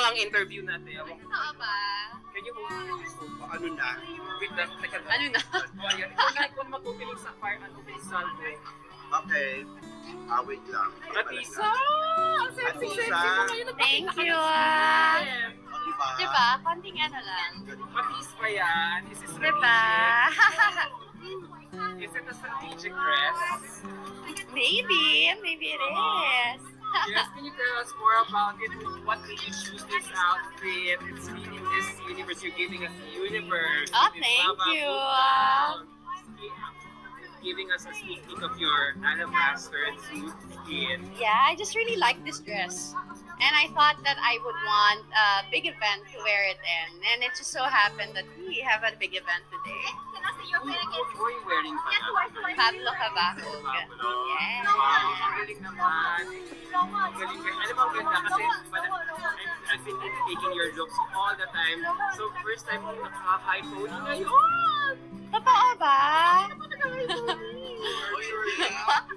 lang ang interview natin. Oo ba? Can you hold this phone? Ano na? Wait lang, teka lang. Ano na? O, ayan. Ikaw kung magpupiling sa fire, ano ba yung salvo? Okay. Wait lang. Atisa! Ang sexy-sexy mo ngayon. Thank you. Diba? Diba? Konting ano lang. Matis pa yan. This is Diba? Is it a strategic dress? Maybe it is. Yes, can you tell us more about it? What made you choose this outfit? It's really this universe. You're giving us the universe. Oh, This thank Baba you. Bhutan. Giving us a sneak peek of your alabaster suit skin. Yeah, I just really like this dress. And I thought that I would want a big event to wear it in. And it just so happened that we have a big event today. What were you wearing pa na? Pablo Cavaco. Pablo. Yes. Wow, ang galing naman. Ang galing. Alam mo, ang ganda kasi I've been taking your looks all the time. So first time mo naka-high pony ngayon. Totoo ba? Oy,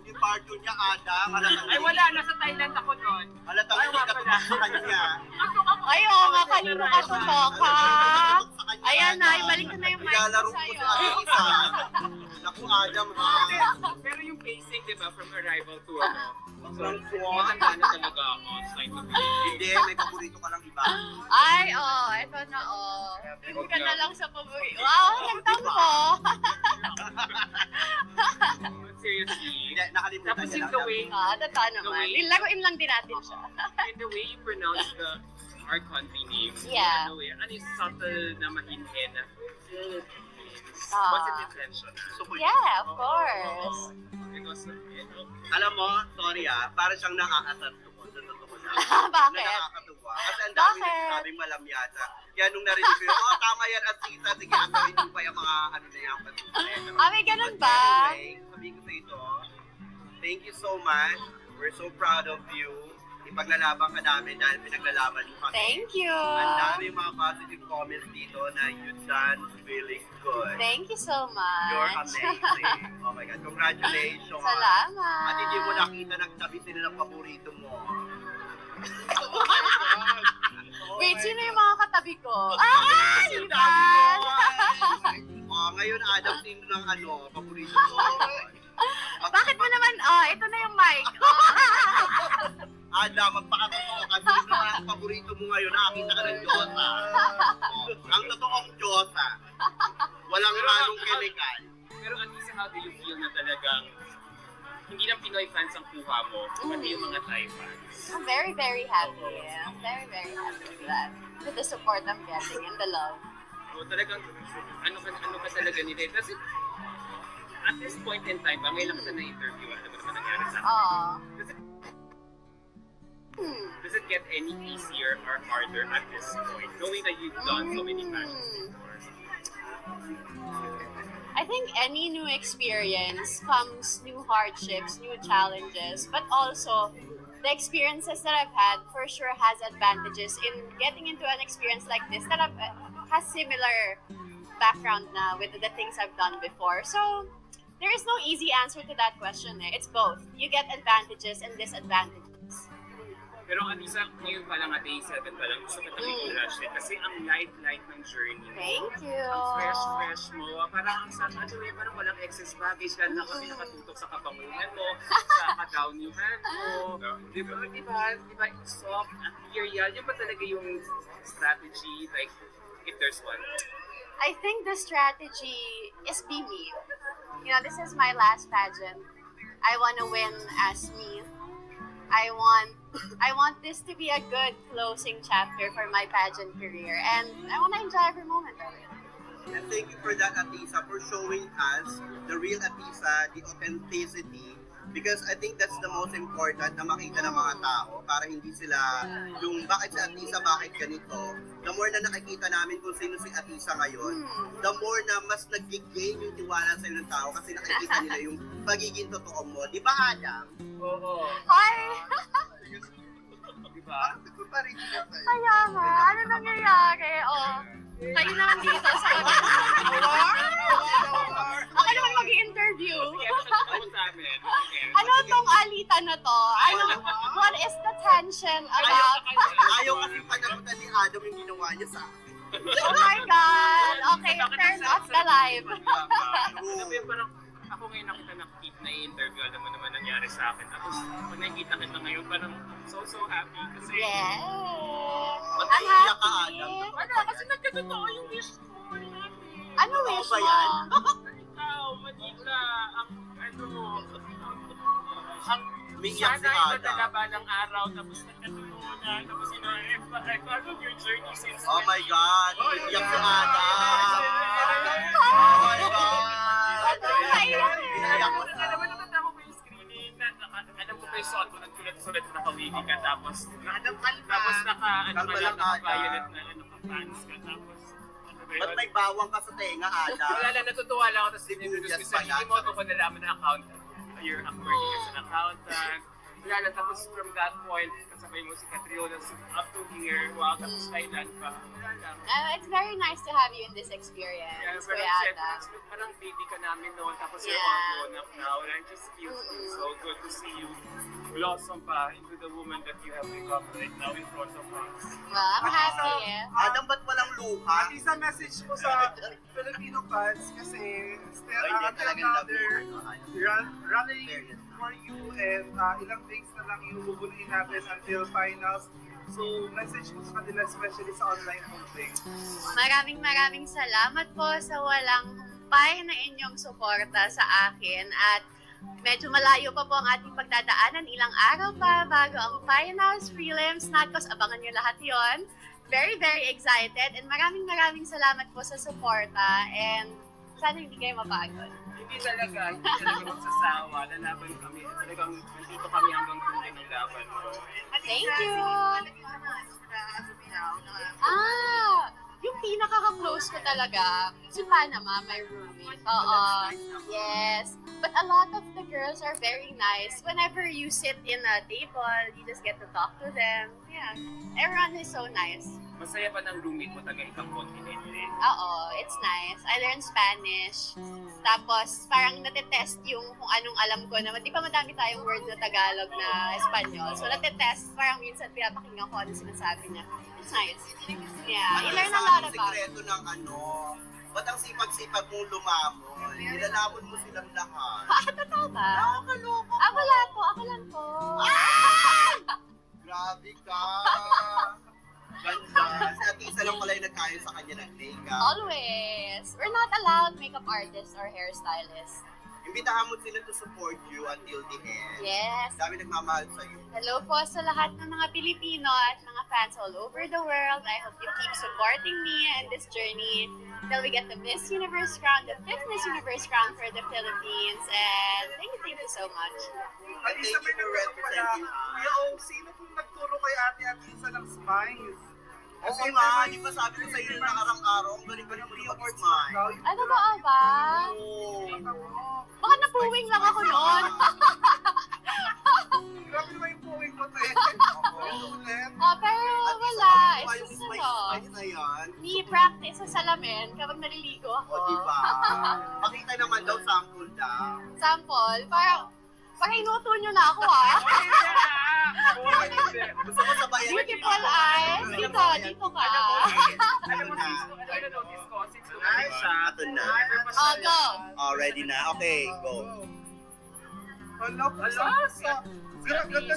yung parto niya, Adam. Ay wala, nasa Thailand ako doon. Halatang hindi ka tutok sa kanya. Ay, oo nga, kanino ka tutoka? Ayan na, ibalik ko na yung mic ko Nilalaro ko sa'yo. sa isa. Naku, Adam, ha? Pero yung pacing, di ba, from arrival to ano, Sobrang suwag. matanda na talaga ako. Slight of Hindi, may paborito ka lang iba. Ay, oo, eto na, oo. Hindi ka na lang sa paborito. Wow, nagtampo. But seriously, Hindi, nakalimutan tapos niya yung lang. the way, Ah, totoo naman. Laruin lang din natin siya. and the way you pronounce our country name. Yeah. Ano yung subtle na mahinhin na Philippines. Ah. What's the intention? Yeah, of course. Because, you know, Alam mo, sorry para siyang nakakasar tukod sa totoo na. Bakit? Na nakakatuwa. Kasi ang dami Bakit? nagsasabing malamyata. Kaya nung narinig ko, tama yan, Asisa. Sige, asawin mo pa yung mga ano na yan. Ah, may ganun ba? Anyway, sabihin ko sa ito, thank you so much. We're so proud of you. Ipaglalaban ka namin dahil pinaglalaban mo kami. Thank you. Ang dami mga positive comments dito na you done really good. Thank you so much. You're amazing. Oh my God, congratulations. Salamat. At hindi mo nakita nagtabi sila ng paborito mo. Wait, sino yung mga katabi ko? Yung Ivan! dami mo. Ngayon, Adam, sino ng paborito mo? Bakit mo naman, ito na yung mic. Adam, magpakatotoo ka. Sino ang paborito mo ngayon? Nakakita ka ng Diyosa. Ang totoong Diyosa. Walang halong chemical. pero at least how do you feel na talagang hindi lang Pinoy fans ang kuha mo, pati yung mga Thai fans. I'm very, very happy. I'm very, very happy with that. With the support I'm getting and the love. So talagang, ano ka talaga nila. Kasi at this point in time, ngayon lang kita na-interview, ano ba naman nangyari sa akin? Aww. Does it, does it get any easier or harder at this point, knowing that you've done so many fashions before? I think any new experience comes new hardships, new challenges, but also the experiences that I've had for sure has advantages in getting into an experience like this that has similar background na with the things I've done before. So there is no easy answer to that question. It's both. You get advantages and disadvantages. Pero Anissa, ngayon pa lang at day 7 pa lang, gusto kita i-congratulate kasi ang light ng journey mo. Thank you. Ang fresh mo. Parang ang sarap, parang walang excess baggage lalo na kami nakatutok sa kabangunan mo, sa kadownyhan mo. Di ba, soft, ethereal. Yun ba talaga yung strategy, like, if there's one? I think the strategy is be me. You know, this is my last pageant. I want to win as me. I want this to be a good closing chapter for my pageant career, and I want to enjoy every moment of it. And thank you for that, Atisa, for showing us the real Atisa, the authenticity. Because I think that's the most important na makita ng mga tao para hindi sila yung bakit si Atisa, bakit ganito. The more na nakikita namin kung sino si Atisa ngayon, the more na mas nag-gain yung tiwala sa ng tao kasi nakikita nila yung pagiging totoo mo. Di ba, Adam? Oo. Hi! Di ba? Bakit pa rin siya tayo? Kaya nga, ano nangyayari? Kayo naman dito sa Ako naman mag-i-interview. Sige, ano sa amin? Okay. Ano tong alitan na to? What is the tension about? Ayaw kasi panagutan Adam yung ginawa niya sa akin. Oh my God! Okay, turn off the live. Alam mo yung parang, ako ngayon nakita na i-interview, alam mo naman nangyari sa akin. Tapos, pag nakikita kita ngayon, parang so happy kasi... Yes! Ba't Ang naiiyak ka, happy! Adam? Wala, kasi nagkatotoo yung wish ko. Ano wish ba mo? yan? Ikaw, Manila, ang Umiiyak si sana Adam. ipadala ba ng araw, tapos nagkatotoo na, tapos I followed your journey since... Oh my God! Umiiyak si Adam! Oh my God! Naiiyak eh. Umiiyak ko sa... Alam mo, natatawa ko yung screening, alam ko pa yung suot mo, nagsulat-sulat na nakawigi ka, tapos naka-violet na pants ka, tapos... Ba't may bawang ka sa tenga, Adam? Wala lang, natutuwa lang ako, tapos dinidudus ko Yes, sa pala. hindi mo ito ko nalaman na accountant. You're working as an accountant. Wala lang, tapos from that point, kasabay mo si Catriona up to here, wow, tapos Thailand pa. Wala lang. It's very nice to have you in this Yeah, experience, parang Kuya said, Adam. parang baby ka namin noon, tapos you're Yeah. all grown up now, and I just feel so good to see you blossom pa into the woman that you have become right now in front of us. Well, I'm happy eh. Adam, ba't walang luha? Isang message mo sa Filipino fans kasi still Ay, hindi, until talagang now love they're you. running Fairness. for you and ilang days na lang yung bubuluin natin until finals. So, message mo sa kanila especially sa online voting. Maraming salamat po sa walang humpay na inyong suporta sa akin at medyo malayo pa po ang ating pagdadaanan. Ilang araw pa bago ang finals, prelims, NATCOS. Abangan nyo lahat yon. Very excited and maraming salamat po sa suporta and sana hindi kayo mapagod. Hindi talaga magsasawa, lalaban kami. Talagang nandito kami hanggang tuloy ng laban mo. Thank you! Yung pinaka-close ko talaga, si Panama, my roommate. Oo. Yes. But a lot of the girls are very nice. Whenever you sit in a table, you just get to talk to them. Yeah. Everyone is so nice. Masaya pa ng roommate mo taga ibang kontinente. Oo, it's nice. I learned Spanish. Tapos, parang natetest yung kung anong alam ko naman. Di ba madami tayong word na Tagalog na Espanyol? So, natetest. Parang minsan pinapakinggan ko ano sinasabi niya. It's nice. Yeah, you learn a lot about it. Sikreto ng ba't ang sipag-sipag mong lumamon? Nilalamon mo silang lahat. Totoo ba? Nakakaloko. Wala po. Ako lang po. Grabe ka. Ganda. Si Atisa lang pala yung nagkaya sa kanya ng makeup. Always. We're not allowed makeup artists or hairstylists. Imbitahan mo sila to support you until the end. Yes. Dami nagmamahal sa'yo. Hello po sa lahat ng mga Pilipino at mga fans all over the world. I hope you keep supporting me in this journey till we get the Miss Universe crown, the 5th Miss Universe crown for the Philippines. And thank you so much. At Thank isa you for representing. Kuya O, sino pong nagturo kay Ate Atisa ng smiles? Oo nga, di ba sabi ko sa'yo yung nakarang araw, ang galing-galing mo yung mag-smile. Ano ba ba? Oo. Baka napuwing lang ako noon. Grabe naman yung puwing mo, te. Ulit. Pero wala. Yung It's just spice na yan. ni-practice sa salamin kapag naliligo ako. O, di ba? Pakita naman daw, sample daw. Sample, parang inuto nyo na ako Gusto mo sabayan? Beautiful eyes. Dito ka. Alam mo, notice ko, since lumaki siya, Ato na. Oh, go. Oh, ready na? Okay, go. Hala, ganda